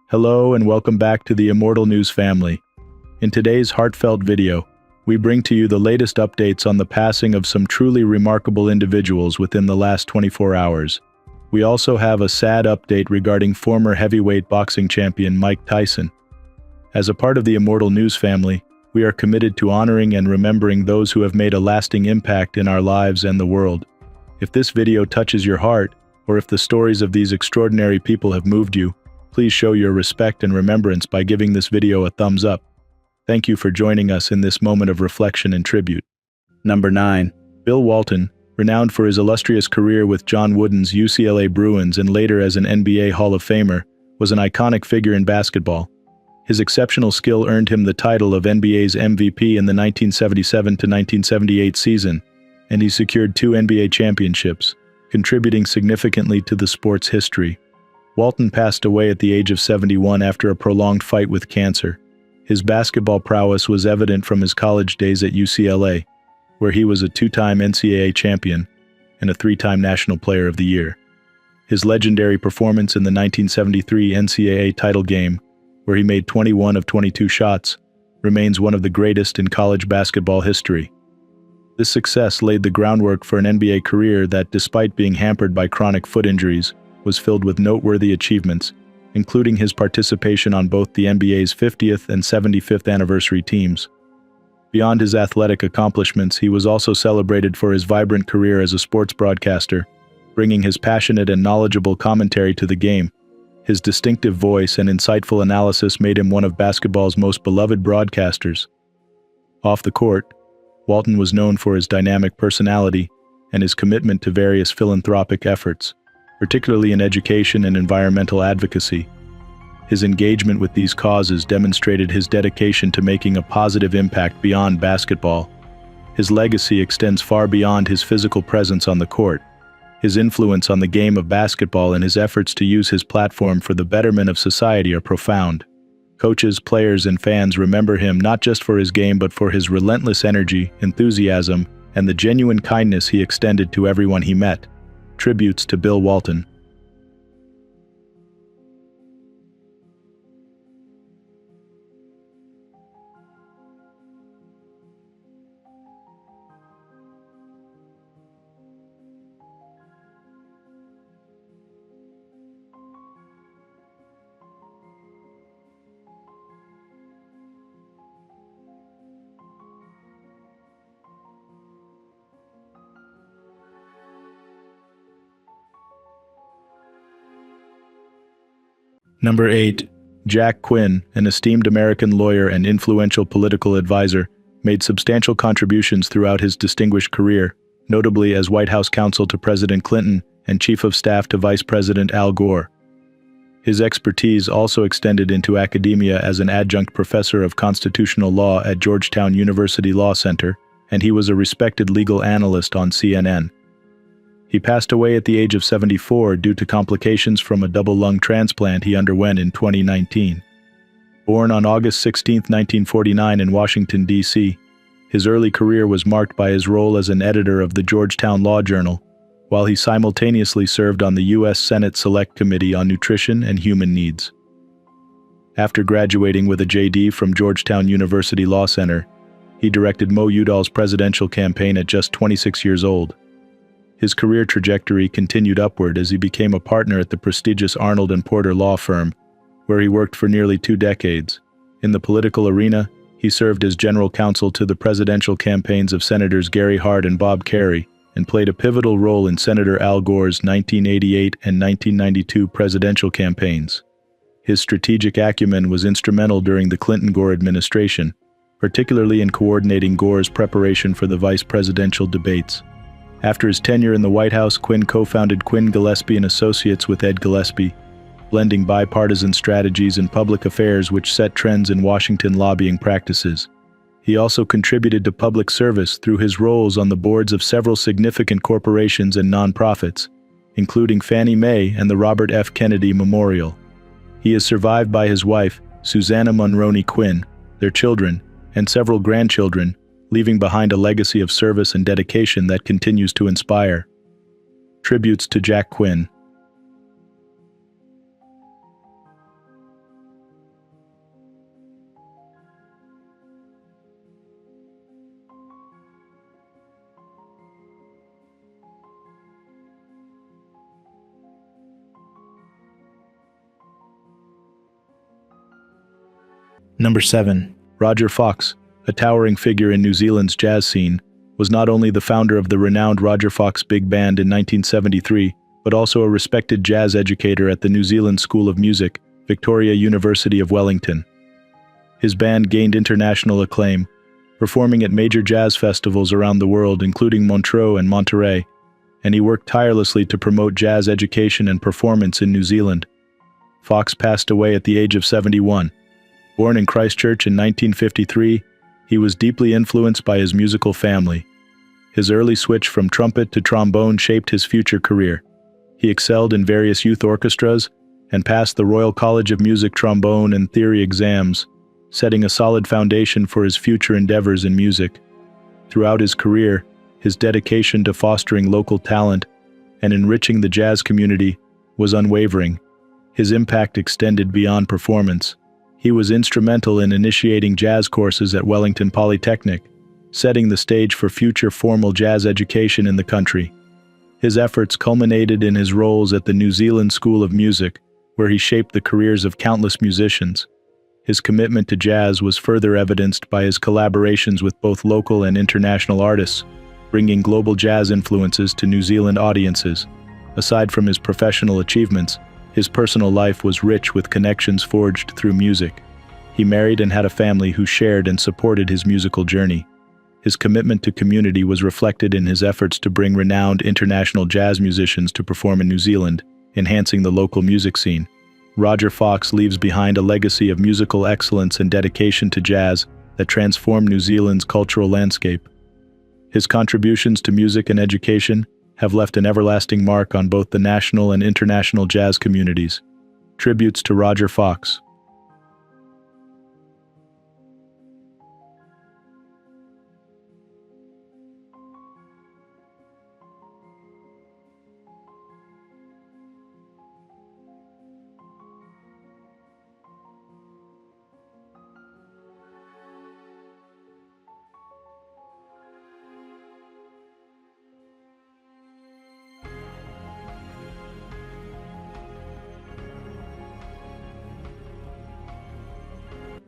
Hello and welcome back to the Immortal News family. In today's heartfelt video, we bring to you the latest updates on the passing of some truly remarkable individuals within the last 24 hours. We also have a sad update regarding former heavyweight boxing champion Mike Tyson. As a part of the Immortal News family, we are committed to honoring and remembering those who have made a lasting impact in our lives and the world. If this video touches your heart, or if the stories of these extraordinary people have moved you, please show your respect and remembrance by giving this video a thumbs up. Thank you for joining us in this moment of reflection and tribute. Number 9. Bill Walton, renowned for his illustrious career with John Wooden's UCLA Bruins and later as an NBA Hall of Famer, was an iconic figure in basketball. His exceptional skill earned him the title of NBA's MVP in the 1977-1978 season, and he secured 2 NBA championships, contributing significantly to the sport's history. Walton passed away at the age of 71 after a prolonged fight with cancer. His basketball prowess was evident from his college days at UCLA, where he was a 2-time NCAA champion and a 3-time National Player of the Year. His legendary performance in the 1973 NCAA title game, where he made 21 of 22 shots, remains one of the greatest in college basketball history. This success laid the groundwork for an NBA career that, despite being hampered by chronic foot injuries, was filled with noteworthy achievements, including his participation on both the NBA's 50th and 75th anniversary teams. Beyond his athletic accomplishments, he was also celebrated for his vibrant career as a sports broadcaster, bringing his passionate and knowledgeable commentary to the game. His distinctive voice and insightful analysis made him one of basketball's most beloved broadcasters. Off the court, Walton was known for his dynamic personality and his commitment to various philanthropic efforts, particularly in education and environmental advocacy. His engagement with these causes demonstrated his dedication to making a positive impact beyond basketball. His legacy extends far beyond his physical presence on the court. His influence on the game of basketball and his efforts to use his platform for the betterment of society are profound. Coaches, players, and fans remember him not just for his game but for his relentless energy, enthusiasm, and the genuine kindness he extended to everyone he met. Tributes to Bill Walton. Number 8. Jack Quinn, an esteemed American lawyer and influential political advisor, made substantial contributions throughout his distinguished career, notably as White House counsel to President Clinton and Chief of Staff to Vice President Al Gore. His expertise also extended into academia as an adjunct professor of constitutional law at Georgetown University Law Center, and he was a respected legal analyst on CNN. He passed away at the age of 74 due to complications from a double lung transplant he underwent in 2019. Born on August 16, 1949 in Washington, D.C., his early career was marked by his role as an editor of the Georgetown Law Journal, while he simultaneously served on the U.S. Senate Select Committee on Nutrition and Human Needs. After graduating with a J.D. from Georgetown University Law Center, he directed Mo Udall's presidential campaign at just 26 years old. His career trajectory continued upward as he became a partner at the prestigious Arnold & Porter law firm, where he worked for nearly 2 decades. In the political arena, he served as general counsel to the presidential campaigns of Senators Gary Hart and Bob Kerrey, and played a pivotal role in Senator Al Gore's 1988 and 1992 presidential campaigns. His strategic acumen was instrumental during the Clinton-Gore administration, particularly in coordinating Gore's preparation for the vice presidential debates. After his tenure in the White House, Quinn co-founded Quinn Gillespie & Associates with Ed Gillespie, blending bipartisan strategies in public affairs which set trends in Washington lobbying practices. He also contributed to public service through his roles on the boards of several significant corporations and nonprofits, including Fannie Mae and the Robert F. Kennedy Memorial. He is survived by his wife, Susanna Monroney Quinn, their children, and several grandchildren, leaving behind a legacy of service and dedication that continues to inspire. Tributes to Jack Quinn. Number 7. Roger Fox, a towering figure in New Zealand's jazz scene, was not only the founder of the renowned Roger Fox Big Band in 1973, but also a respected jazz educator at the New Zealand School of Music, Victoria University of Wellington. His band gained international acclaim, performing at major jazz festivals around the world including Montreux and Monterey, and he worked tirelessly to promote jazz education and performance in New Zealand. Fox passed away at the age of 71. Born in Christchurch in 1953, he was deeply influenced by his musical family. His early switch from trumpet to trombone shaped his future career. He excelled in various youth orchestras and passed the Royal College of Music trombone and theory exams, setting a solid foundation for his future endeavors in music. Throughout his career, his dedication to fostering local talent and enriching the jazz community was unwavering. His impact extended beyond performance. He was instrumental in initiating jazz courses at Wellington Polytechnic, setting the stage for future formal jazz education in the country. His efforts culminated in his roles at the New Zealand School of Music, where he shaped the careers of countless musicians. His commitment to jazz was further evidenced by his collaborations with both local and international artists, bringing global jazz influences to New Zealand audiences. Aside from his professional achievements, his personal life was rich with connections forged through music. He married and had a family who shared and supported his musical journey. His commitment to community was reflected in his efforts to bring renowned international jazz musicians to perform in New Zealand, enhancing the local music scene. Roger Fox leaves behind a legacy of musical excellence and dedication to jazz that transformed New Zealand's cultural landscape. His contributions to music and education have left an everlasting mark on both the national and international jazz communities. Tributes to Roger Fox.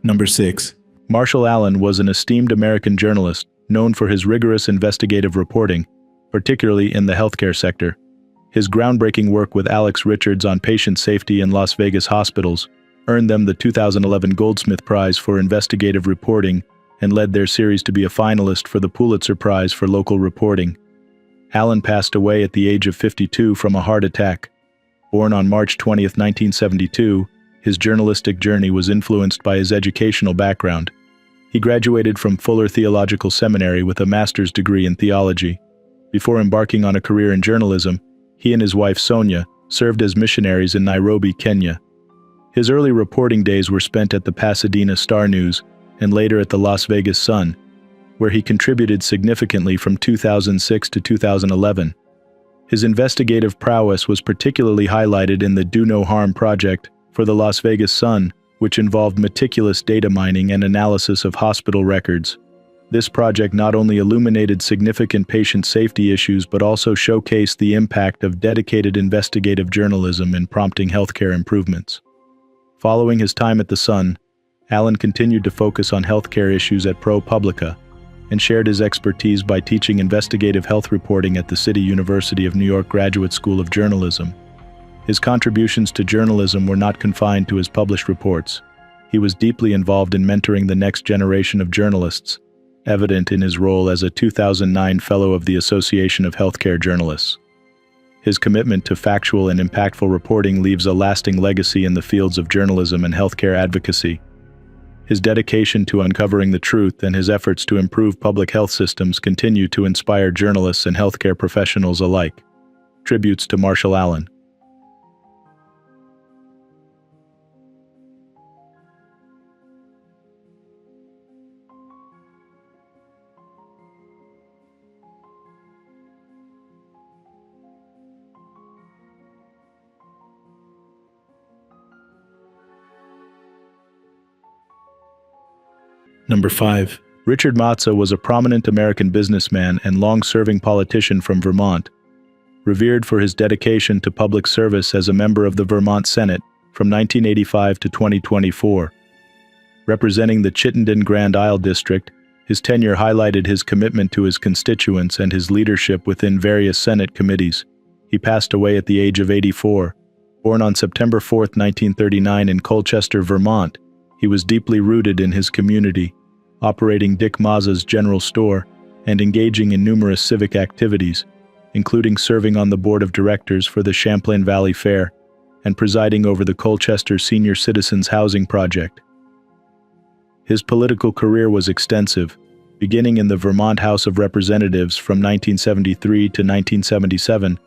Number 6. Marshall Allen was an esteemed American journalist known for his rigorous investigative reporting, particularly in the healthcare sector. His groundbreaking work with Alex Richards on patient safety in Las Vegas hospitals earned them the 2011 Goldsmith Prize for investigative reporting and led their series to be a finalist for the Pulitzer Prize for local reporting. Allen passed away at the age of 52 from a heart attack. Born on March 20, 1972, his journalistic journey was influenced by his educational background. He graduated from Fuller Theological Seminary with a master's degree in theology. Before embarking on a career in journalism, he and his wife Sonia served as missionaries in Nairobi, Kenya. His early reporting days were spent at the Pasadena Star News and later at the Las Vegas Sun, where he contributed significantly from 2006 to 2011. His investigative prowess was particularly highlighted in the Do No Harm project for the Las Vegas Sun, which involved meticulous data mining and analysis of hospital records. This project not only illuminated significant patient safety issues but also showcased the impact of dedicated investigative journalism in prompting healthcare improvements. Following his time at the Sun, Allen continued to focus on healthcare issues at ProPublica and shared his expertise by teaching investigative health reporting at the City University of New York Graduate School of Journalism. His contributions to journalism were not confined to his published reports. He was deeply involved in mentoring the next generation of journalists, evident in his role as a 2009 Fellow of the Association of Healthcare Journalists. His commitment to factual and impactful reporting leaves a lasting legacy in the fields of journalism and healthcare advocacy. His dedication to uncovering the truth and his efforts to improve public health systems continue to inspire journalists and healthcare professionals alike. Tributes to Marshall Allen. Number 5. Richard Mazza was a prominent American businessman and long-serving politician from Vermont, revered for his dedication to public service as a member of the Vermont Senate from 1985 to 2024. Representing the Chittenden Grand Isle District, his tenure highlighted his commitment to his constituents and his leadership within various Senate committees. He passed away at the age of 84. Born on September 4, 1939 in Colchester, Vermont, he was deeply rooted in his community, operating Dick Mazza's General Store and engaging in numerous civic activities, including serving on the board of directors for the Champlain Valley Fair and presiding over the Colchester Senior Citizens Housing Project. His political career was extensive, beginning in the Vermont House of Representatives from 1973 to 1977,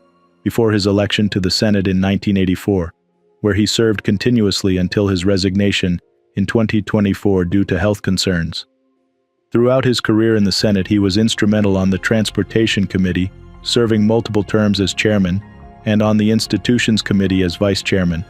before his election to the Senate in 1984, where he served continuously until his resignation in 2024 due to health concerns. Throughout his career in the Senate, he was instrumental on the Transportation Committee, serving multiple terms as chairman, and on the Institutions Committee as vice chairman.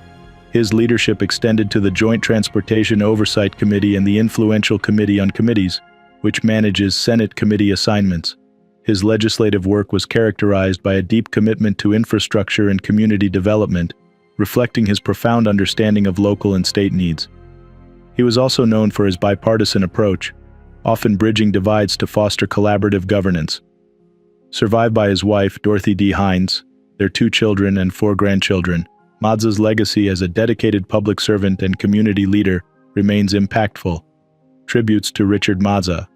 His leadership extended to the Joint Transportation Oversight Committee and the influential Committee on Committees, which manages Senate committee assignments. His legislative work was characterized by a deep commitment to infrastructure and community development, reflecting his profound understanding of local and state needs. He was also known for his bipartisan approach, often bridging divides to foster collaborative governance. Survived by his wife, Dorothy D. Hines, their 2 children and 4 grandchildren, Mazza's legacy as a dedicated public servant and community leader remains impactful. Tributes to Richard Mazza.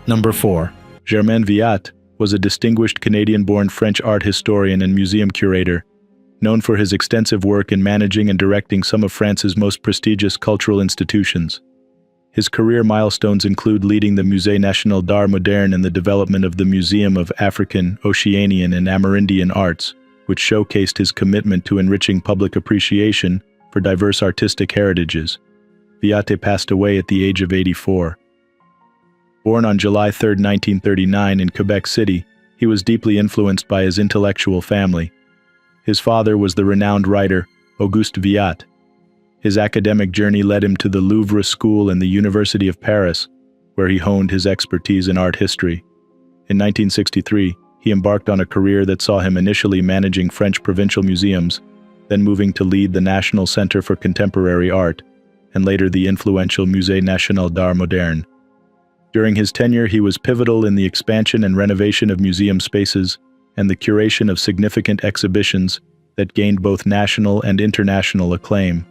Number 4. Germain Viatte was a distinguished Canadian-born French art historian and museum curator, known for his extensive work in managing and directing some of France's most prestigious cultural institutions. His career milestones include leading the Musée National d'Art Moderne and the development of the Museum of African, Oceanian, and Amerindian Arts, which showcased his commitment to enriching public appreciation for diverse artistic heritages. Viatte passed away at the age of 84. Born on July 3, 1939 in Quebec City, he was deeply influenced by his intellectual family. His father was the renowned writer Auguste Viatte. His academic journey led him to the Louvre School and the University of Paris, where he honed his expertise in art history. In 1963, he embarked on a career that saw him initially managing French provincial museums, then moving to lead the National Center for Contemporary Art, and later the influential Musée National d'Art Moderne. During his tenure, he was pivotal in the expansion and renovation of museum spaces and the curation of significant exhibitions that gained both national and international acclaim.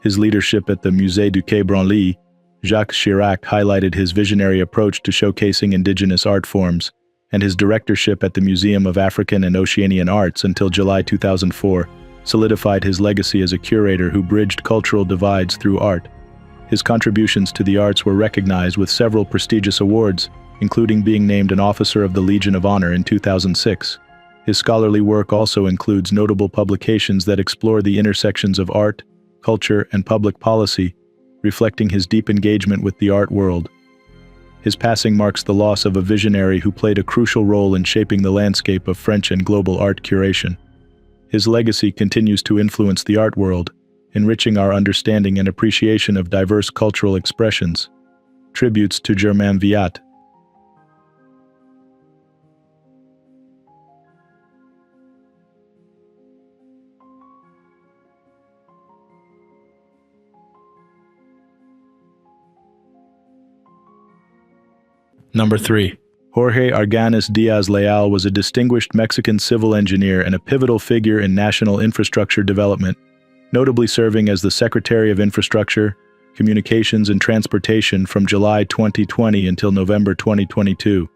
His leadership at the Musée du Quai Branly, Jacques Chirac highlighted his visionary approach to showcasing indigenous art forms, and his directorship at the Museum of African and Oceanian Arts until July 2004 solidified his legacy as a curator who bridged cultural divides through art. His contributions to the arts were recognized with several prestigious awards, including being named an Officer of the Legion of Honor in 2006. His scholarly work also includes notable publications that explore the intersections of art, culture, and public policy, reflecting his deep engagement with the art world. His passing marks the loss of a visionary who played a crucial role in shaping the landscape of French and global art curation. His legacy continues to influence the art world, enriching our understanding and appreciation of diverse cultural expressions. Tributes to Germain Viatte. Number 3. Jorge Arganis Diaz-Leal was a distinguished Mexican civil engineer and a pivotal figure in national infrastructure development, notably serving as the Secretary of Infrastructure, Communications and Transportation from July 2020 until November 2022.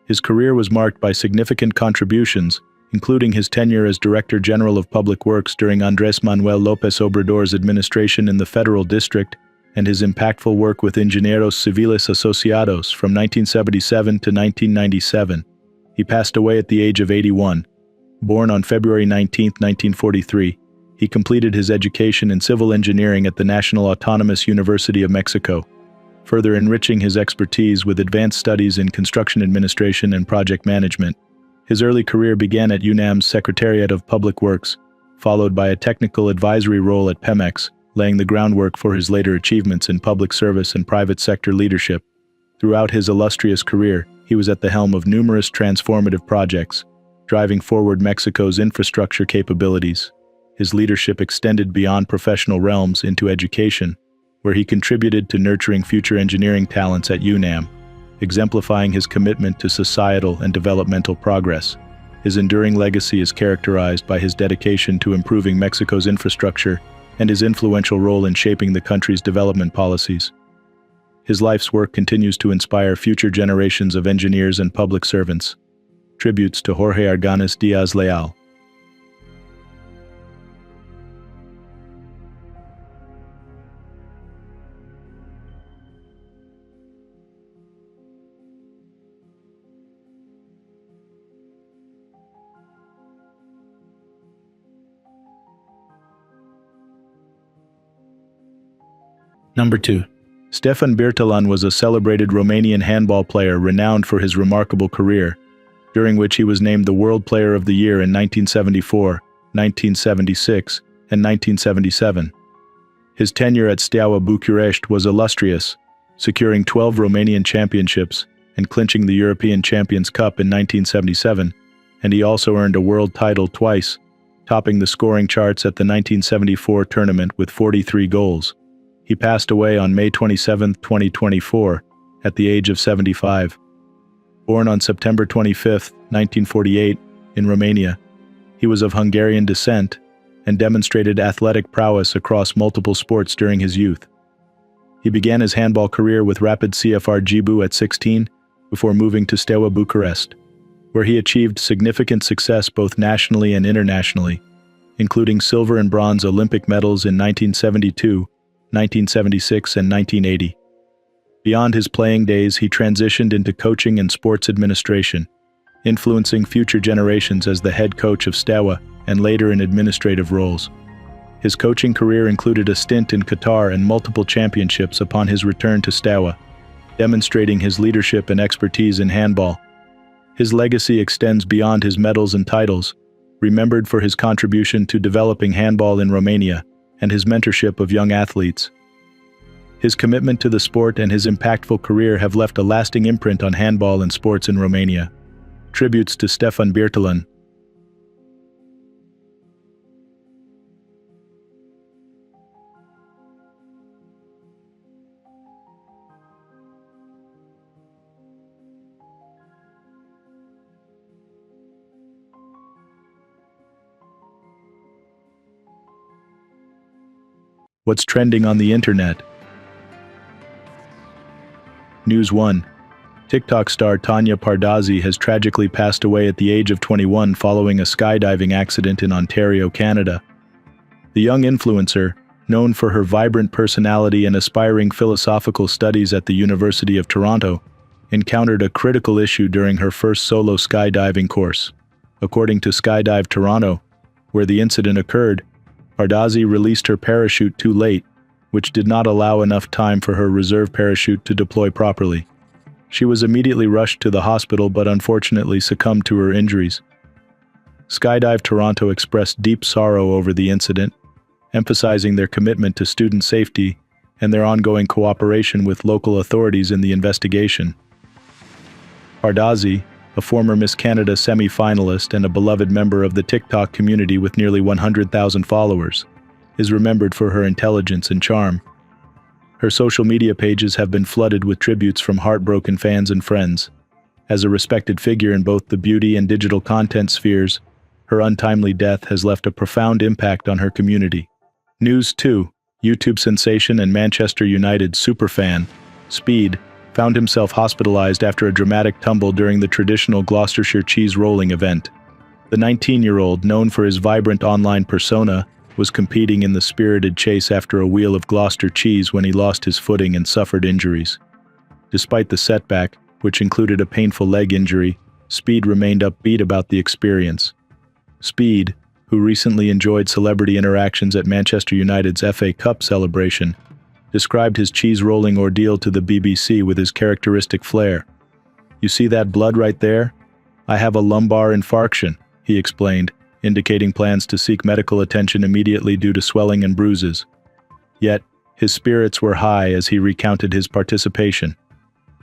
His career was marked by significant contributions, including his tenure as Director General of Public Works during Andrés Manuel López Obrador's administration in the Federal District, and his impactful work with Ingenieros Civiles Asociados from 1977 to 1997. He passed away at the age of 81. Born on February 19, 1943, he completed his education in civil engineering at the National Autonomous University of Mexico, further enriching his expertise with advanced studies in construction administration and project management. His early career began at UNAM's Secretariat of Public Works, followed by a technical advisory role at Pemex, laying the groundwork for his later achievements in public service and private sector leadership. Throughout his illustrious career, he was at the helm of numerous transformative projects, driving forward Mexico's infrastructure capabilities. His leadership extended beyond professional realms into education, where he contributed to nurturing future engineering talents at UNAM, exemplifying his commitment to societal and developmental progress. His enduring legacy is characterized by his dedication to improving Mexico's infrastructure and his influential role in shaping the country's development policies. His life's work continues to inspire future generations of engineers and public servants. Tributes to Jorge Arganis Diaz-Leal. Number 2. Stefan Birtalan was a celebrated Romanian handball player renowned for his remarkable career, during which he was named the World Player of the Year in 1974, 1976, and 1977. His tenure at Steaua Bucharest was illustrious, securing 12 Romanian championships and clinching the European Champions Cup in 1977, and he also earned a world title twice, topping the scoring charts at the 1974 tournament with 43 goals. He passed away on May 27, 2024, at the age of 75. Born on September 25, 1948, in Romania, he was of Hungarian descent and demonstrated athletic prowess across multiple sports during his youth. He began his handball career with Rapid CFR Gibu at 16, before moving to Steaua Bucharest, where he achieved significant success both nationally and internationally, including silver and bronze Olympic medals in 1972, 1976, and 1980. Beyond his playing days, he transitioned into coaching and sports administration, influencing future generations as the head coach of Steaua and later in administrative roles. His coaching career included a stint in Qatar and multiple championships upon his return to Steaua, demonstrating his leadership and expertise in handball. His legacy extends beyond his medals and titles, remembered for his contribution to developing handball in Romania and his mentorship of young athletes. His commitment to the sport and his impactful career have left a lasting imprint on handball and sports in Romania. Tributes to Stefan Birtalan. What's trending on the internet? News 1. TikTok star Tanya Pardazzi has tragically passed away at the age of 21 following a skydiving accident in Ontario, Canada. The young influencer, known for her vibrant personality and aspiring philosophical studies at the University of Toronto, encountered a critical issue during her first solo skydiving course. According to Skydive Toronto, where the incident occurred, Pardazzi released her parachute too late, which did not allow enough time for her reserve parachute to deploy properly. She was immediately rushed to the hospital but unfortunately succumbed to her injuries. Skydive Toronto expressed deep sorrow over the incident, emphasizing their commitment to student safety and their ongoing cooperation with local authorities in the investigation. Pardazzi, a former Miss Canada semi-finalist and a beloved member of the TikTok community with nearly 100,000 followers, is remembered for her intelligence and charm. Her social media pages have been flooded with tributes from heartbroken fans and friends. As a respected figure in both the beauty and digital content spheres, her untimely death has left a profound impact on her community. News 2. YouTube sensation and Manchester United superfan, Speed, found himself hospitalized after a dramatic tumble during the traditional Gloucestershire cheese rolling event. The 19-year-old, known for his vibrant online persona, was competing in the spirited chase after a wheel of Gloucester cheese when he lost his footing and suffered injuries. Despite the setback, which included a painful leg injury, Speed remained upbeat about the experience. Speed, who recently enjoyed celebrity interactions at Manchester United's FA Cup celebration, described his cheese-rolling ordeal to the BBC with his characteristic flair. "You see that blood right there? I have a lumbar infarction," he explained, indicating plans to seek medical attention immediately due to swelling and bruises. Yet, his spirits were high as he recounted his participation.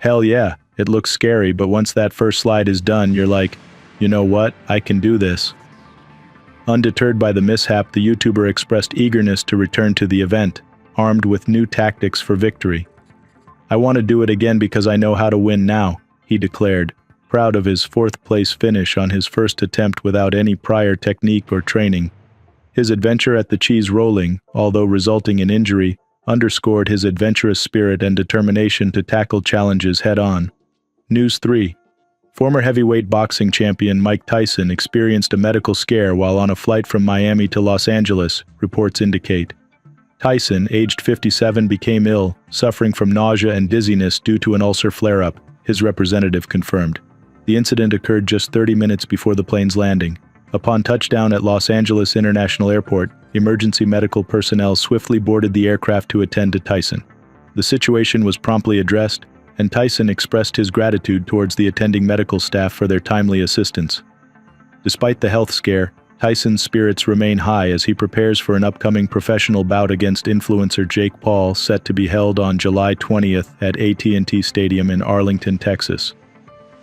"Hell yeah, it looks scary, but once that first slide is done, you're like, you know what, I can do this." Undeterred by the mishap, the YouTuber expressed eagerness to return to the event, armed with new tactics for victory. "I want to do it again because I know how to win now," he declared, proud of his fourth-place finish on his first attempt without any prior technique or training. His adventure at the cheese rolling, although resulting in injury, underscored his adventurous spirit and determination to tackle challenges head-on. News 3. Former heavyweight boxing champion Mike Tyson experienced a medical scare while on a flight from Miami to Los Angeles, reports indicate. Tyson, aged 57, became ill, suffering from nausea and dizziness due to an ulcer flare-up, his representative confirmed. The incident occurred just 30 minutes before the plane's landing. Upon touchdown at Los Angeles International Airport, emergency medical personnel swiftly boarded the aircraft to attend to Tyson. The situation was promptly addressed, and Tyson expressed his gratitude towards the attending medical staff for their timely assistance. Despite the health scare, Tyson's spirits remain high as he prepares for an upcoming professional bout against influencer Jake Paul set to be held on July 20th at AT&T Stadium in Arlington, Texas.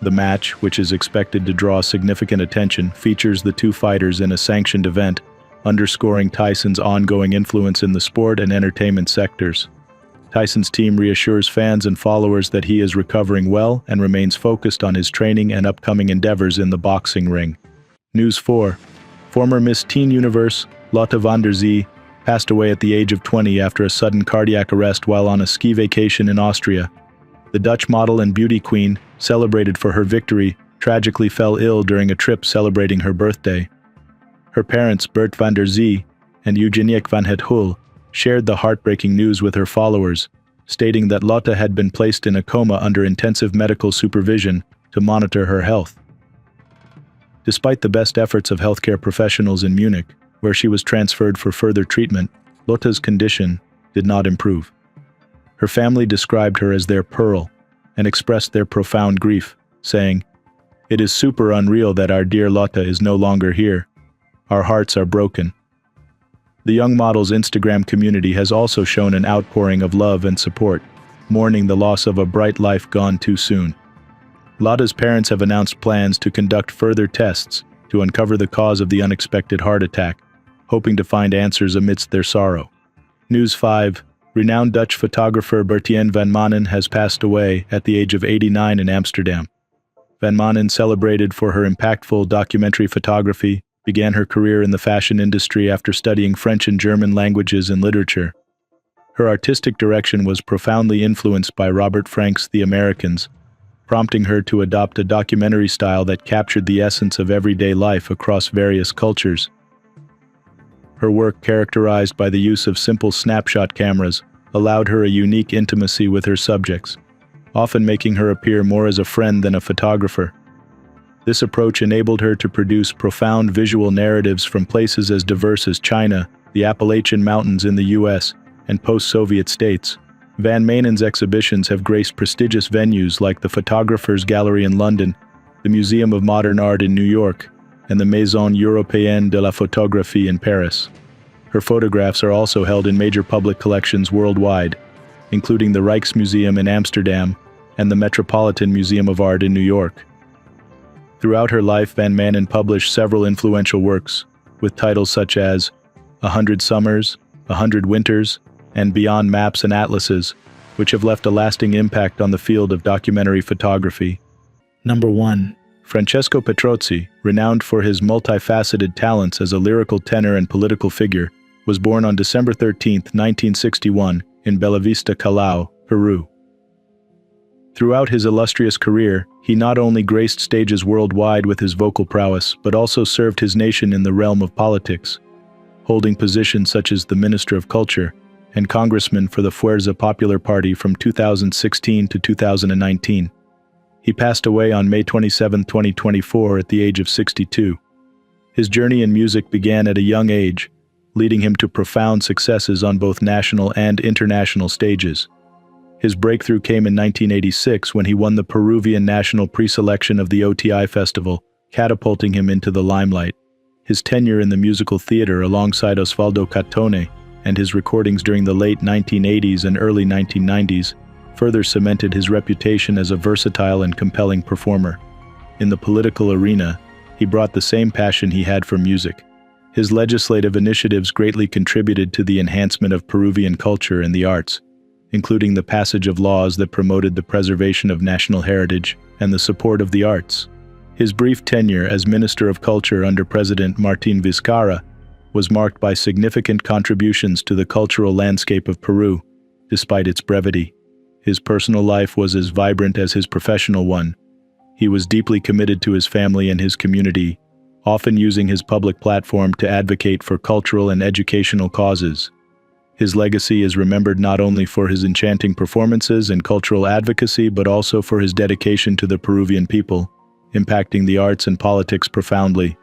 The match, which is expected to draw significant attention, features the two fighters in a sanctioned event, underscoring Tyson's ongoing influence in the sport and entertainment sectors. Tyson's team reassures fans and followers that he is recovering well and remains focused on his training and upcoming endeavors in the boxing ring. News 4. Former Miss Teen Universe, Lotte van der Zee, passed away at the age of 20 after a sudden cardiac arrest while on a ski vacation in Austria. The Dutch model and beauty queen, celebrated for her victory, tragically fell ill during a trip celebrating her birthday. Her parents, Bert van der Zee and Eugeniek van het Hul, shared the heartbreaking news with her followers, stating that Lotte had been placed in a coma under intensive medical supervision to monitor her health. Despite the best efforts of healthcare professionals in Munich, where she was transferred for further treatment, Lotte's condition did not improve. Her family described her as their pearl and expressed their profound grief, saying, "It is super unreal that our dear Lotte is no longer here. Our hearts are broken." The young model's Instagram community has also shown an outpouring of love and support, mourning the loss of a bright life gone too soon. Lotte's parents have announced plans to conduct further tests to uncover the cause of the unexpected heart attack, hoping to find answers amidst their sorrow. News 5. Renowned Dutch photographer Bertien van Manen has passed away at the age of 89 in Amsterdam. Van Manen, celebrated for her impactful documentary photography, began her career in the fashion industry after studying French and German languages and literature. Her artistic direction was profoundly influenced by Robert Frank's The Americans, prompting her to adopt a documentary style that captured the essence of everyday life across various cultures. Her work, characterized by the use of simple snapshot cameras, allowed her a unique intimacy with her subjects, often making her appear more as a friend than a photographer. This approach enabled her to produce profound visual narratives from places as diverse as China, the Appalachian Mountains in the US, and post-Soviet states. Van Manen's exhibitions have graced prestigious venues like the Photographers Gallery in London, the Museum of Modern Art in New York, and the Maison Européenne de la Photographie in Paris. Her photographs are also held in major public collections worldwide, including the Rijksmuseum in Amsterdam and the Metropolitan Museum of Art in New York. Throughout her life, Van Manen published several influential works, with titles such as 100 Summers, 100 Winters, and Beyond Maps and Atlases, which have left a lasting impact on the field of documentary photography. Number 1. Francesco Petrozzi, renowned for his multifaceted talents as a lyrical tenor and political figure, was born on December 13, 1961, in Bella Vista, Callao, Peru. Throughout his illustrious career, he not only graced stages worldwide with his vocal prowess, but also served his nation in the realm of politics, holding positions such as the Minister of Culture and Congressman for the Fuerza Popular Party from 2016 to 2019. He passed away on May 27, 2024, at the age of 62. His journey in music began at a young age, leading him to profound successes on both national and international stages. His breakthrough came in 1986 when he won the Peruvian national pre-selection of the OTI Festival, catapulting him into the limelight. His tenure in the musical theater alongside Osvaldo Catone and his recordings during the late 1980s and early 1990s further cemented his reputation as a versatile and compelling performer. In the political arena, he brought the same passion he had for music. His legislative initiatives greatly contributed to the enhancement of Peruvian culture and the arts, including the passage of laws that promoted the preservation of national heritage and the support of the arts. His brief tenure as Minister of Culture under President Martín Vizcarra was marked by significant contributions to the cultural landscape of Peru, despite its brevity. His personal life was as vibrant as his professional one. He was deeply committed to his family and his community, often using his public platform to advocate for cultural and educational causes. His legacy is remembered not only for his enchanting performances and cultural advocacy, but also for his dedication to the Peruvian people, impacting the arts and politics profoundly.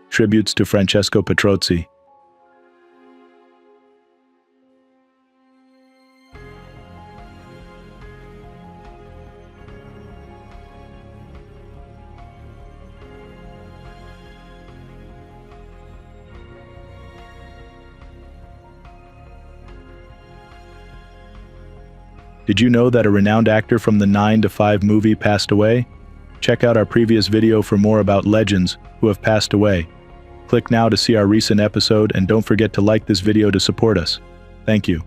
Tributes to Francesco Petrozzi. Did you know that a renowned actor from the 9 to 5 movie passed away? Check out our previous video for more about legends who have passed away. Click now to see our recent episode, and don't forget to like this video to support us. Thank you.